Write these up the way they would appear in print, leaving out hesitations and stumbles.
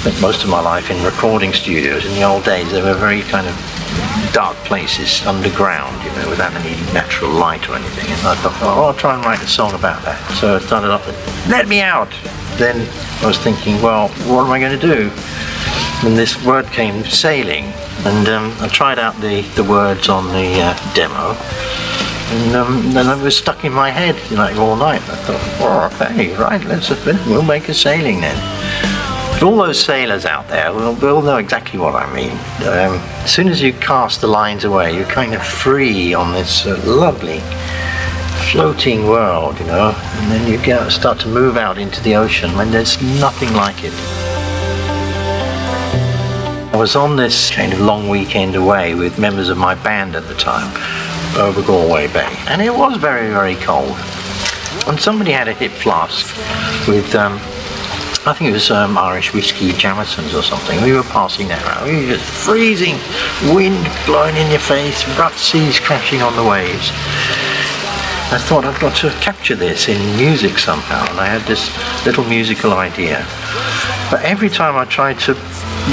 spent most of my life in recording studios. In the old days, they were very kind of dark places underground, you know, without any natural light or anything. And I thought, oh, I'll try and write a song about that. So I started off with, "Let me out." Then I was thinking, well, what am I going to do? And this word came, sailing. And I tried out the words on the demo. And then it was stuck in my head like all night. I thought, oh, okay, right, we'll make a sailing then. But all those sailors out there will know exactly what I mean. As soon as you cast the lines away, you're kind of free on this lovely floating world, you know, and then you start to move out into the ocean and there's nothing like it. I was on this kind of long weekend away with members of my band at the time over Galway Bay, and it was very, very cold. And somebody had a hip flask with I think it was Irish whiskey Jamesons or something. We were passing that around. We were just freezing, wind blowing in your face, rough seas crashing on the waves. I thought I've got to capture this in music somehow, and I had this little musical idea. But every time I tried to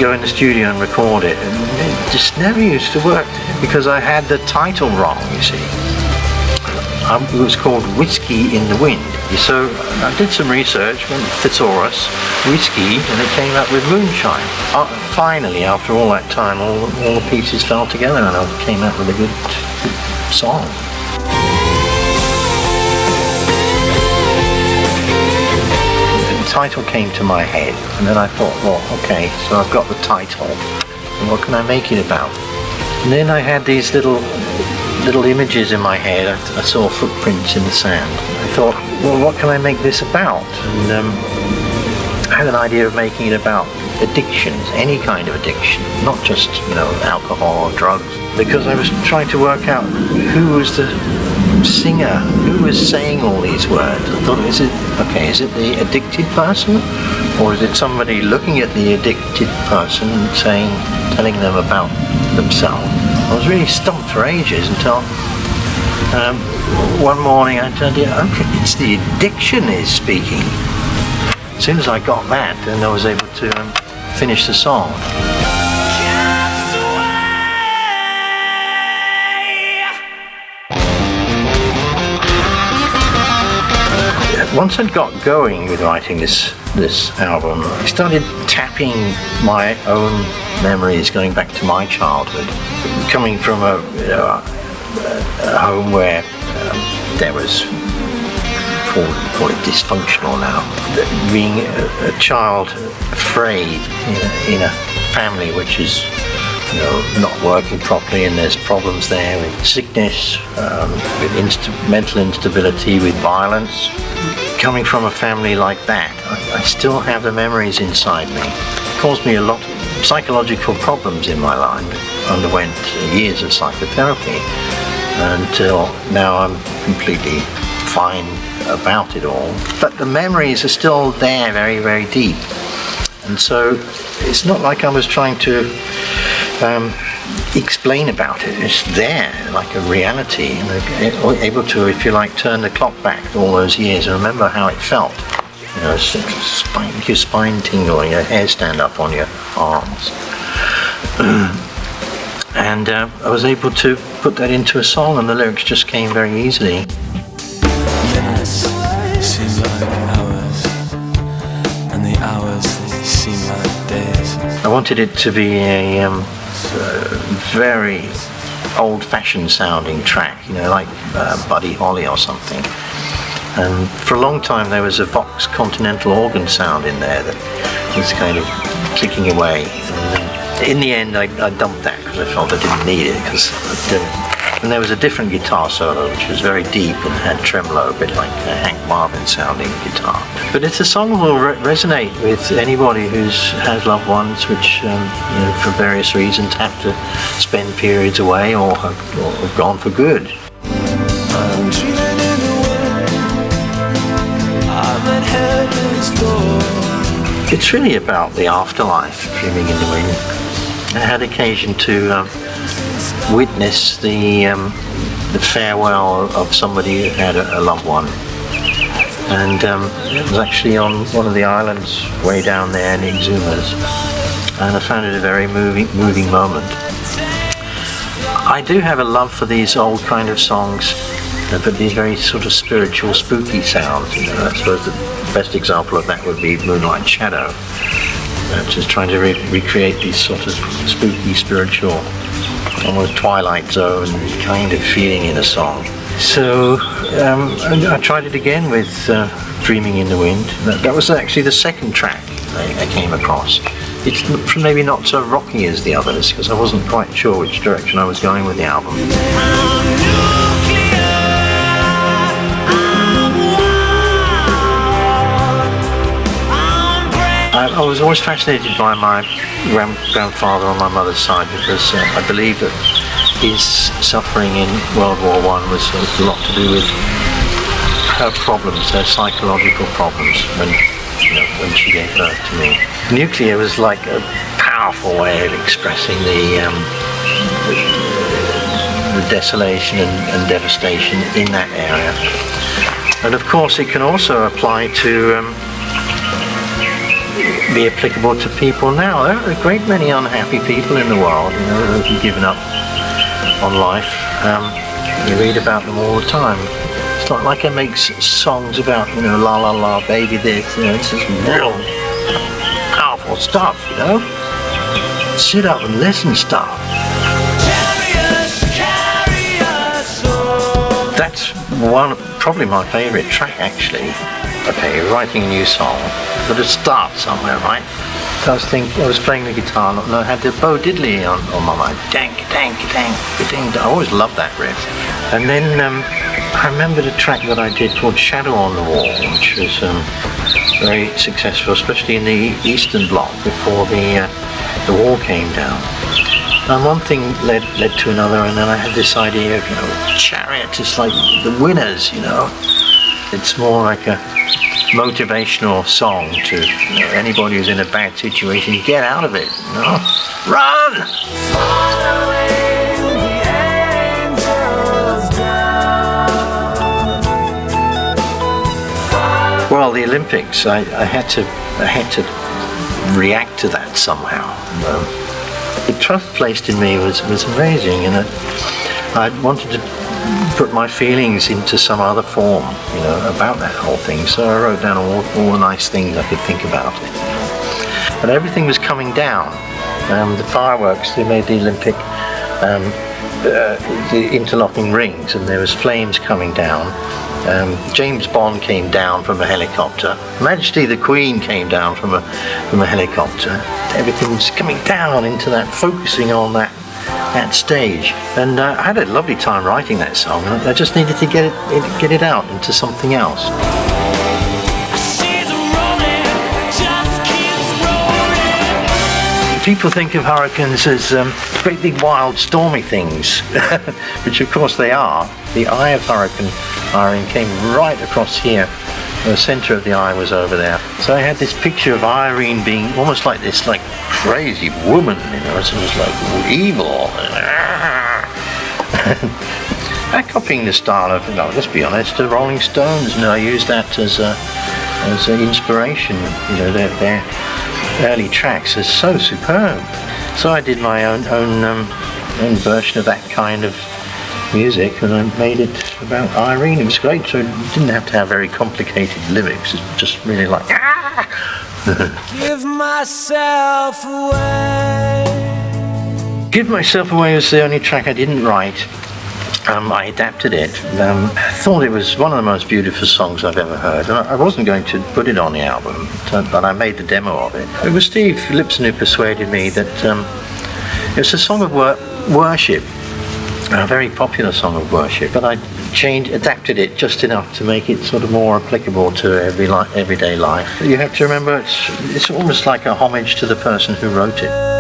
go in the studio and record it, it just never used to work because I had the title wrong, you see. It was called Whiskey in the Wind. So I did some research, went thesaurus, whiskey, and it came up with moonshine. Finally, after all that time, all the pieces fell together and I came up with a good song. The title came to my head, and then I thought, well, okay, so I've got the title, and what can I make it about? And then I had these little images in my head. I saw footprints in the sand. I thought, well, what can I make this about? And I had an idea of making it about addictions, any kind of addiction, not just, you know, alcohol or drugs. Because I was trying to work out who was the singer, who was saying all these words. I thought, is it the addicted person? Or is it somebody looking at the addicted person and telling them about themselves? I was really stumped for ages until one morning I turned it, okay, it's the addiction is speaking. As soon as I got that, then I was able to finish the song. Once I'd got going with writing this album, I started tapping my own memories going back to my childhood. Coming from a home where there was, call it dysfunctional now, being a child afraid in a family which is, you know, not working properly, and there's problems there with sickness, with mental instability, with violence. Coming from a family like that, I still have the memories inside me. It caused me a lot of psychological problems in my life. Underwent years of psychotherapy until now I'm completely fine about it all. But the memories are still there, very, very deep. And so it's not like I was trying to explain about it. It's there, like a reality, and able to, if you like, turn the clock back all those years and remember how it felt. You know, your spine tingle, your hair stand up on your arms. And I was able to put that into a song, and the lyrics just came very easily. Minutes seem like hours, and the hours they seem like days. I wanted it to be a very old-fashioned sounding track, you know, like Buddy Holly or something. And for a long time there was a Vox Continental organ sound in there that was kind of clicking away. And in the end I dumped that because I felt I didn't need it. And there was a different guitar solo which was very deep and had tremolo, a bit like a Hank Marvin sounding guitar. But it's a song that will resonate with anybody who has loved ones which, you know, for various reasons have to spend periods away or have gone for good. I'm dreaming in the wind. I'm at heaven's door. It's really about the afterlife, dreaming in the wind. I had occasion to witness the farewell of somebody who had a loved one and it was actually on one of the islands way down there in Exumas, and I found it a very moving moment. I do have a love for these old kind of songs, but these very sort of spiritual, spooky sounds. You know, I suppose the best example of that would be Moonlight Shadow. Just trying to recreate these sort of spooky, spiritual, almost Twilight Zone kind of feeling in a song. So I tried it again with Dreaming in the Wind. That was actually the second track I came across. It's maybe not so rocky as the others, because I wasn't quite sure which direction I was going with the album. I was always fascinated by my grandfather on my mother's side, because I believe that his suffering in World War I was a lot to do with her problems, her psychological problems, when she gave birth to me. Nuclear was like a powerful way of expressing the desolation and devastation in that area. And of course it can also apply to be applicable to people now. There are a great many unhappy people in the world, those who've given up on life. You read about them all the time. It's not like it makes songs about, la la la, baby this, it's just real powerful stuff, Sit up and listen stuff. That's probably my favourite track, actually. Okay, you're writing a new song, got to start somewhere, right? So I was playing the guitar and I had the Bo Diddley on my mind. Dang, dang, dang, dang. I always loved that riff. And then I remembered a track that I did called Shadow on the Wall, which was very successful, especially in the Eastern Bloc before the wall came down. And one thing led to another, and then I had this idea of, Chariot is like the winners, It's more like a motivational song to anybody who's in a bad situation. Get out of it, Run! Well, the Olympics, I had to react to that somehow. The trust placed in me was amazing, and I wanted to put my feelings into some other form, about that whole thing. So I wrote down all the nice things I could think about it. But everything was coming down. The fireworks, they made the Olympic, the interlocking rings, and there was flames coming down. James Bond came down from a helicopter. Majesty the Queen came down from a helicopter. Everything was coming down into that, focusing on that stage. And I had a lovely time writing that song. I just needed to get it out into something else. People think of hurricanes as great big wild stormy things, which of course they are. The eye of Hurricane Irene came right across here. The centre of the eye was over there. So I had this picture of Irene being almost like this crazy woman, so it was like evil. I'm copying the style of, let's be honest, the Rolling Stones, I used that as an inspiration. Their early tracks are so superb. So I did my own version of that kind of music, and I made it about Irene. It was great, so it didn't have to have very complicated lyrics. It's just really like Give Myself Away. Give Myself Away was the only track I didn't write. I adapted it. I thought it was one of the most beautiful songs I've ever heard, and I wasn't going to put it on the album, but I made the demo of it. It was Steve Lipson who persuaded me that it was a song of worship, a very popular song of worship, but I adapted it just enough to make it sort of more applicable to everyday life. You have to remember, it's almost like a homage to the person who wrote it.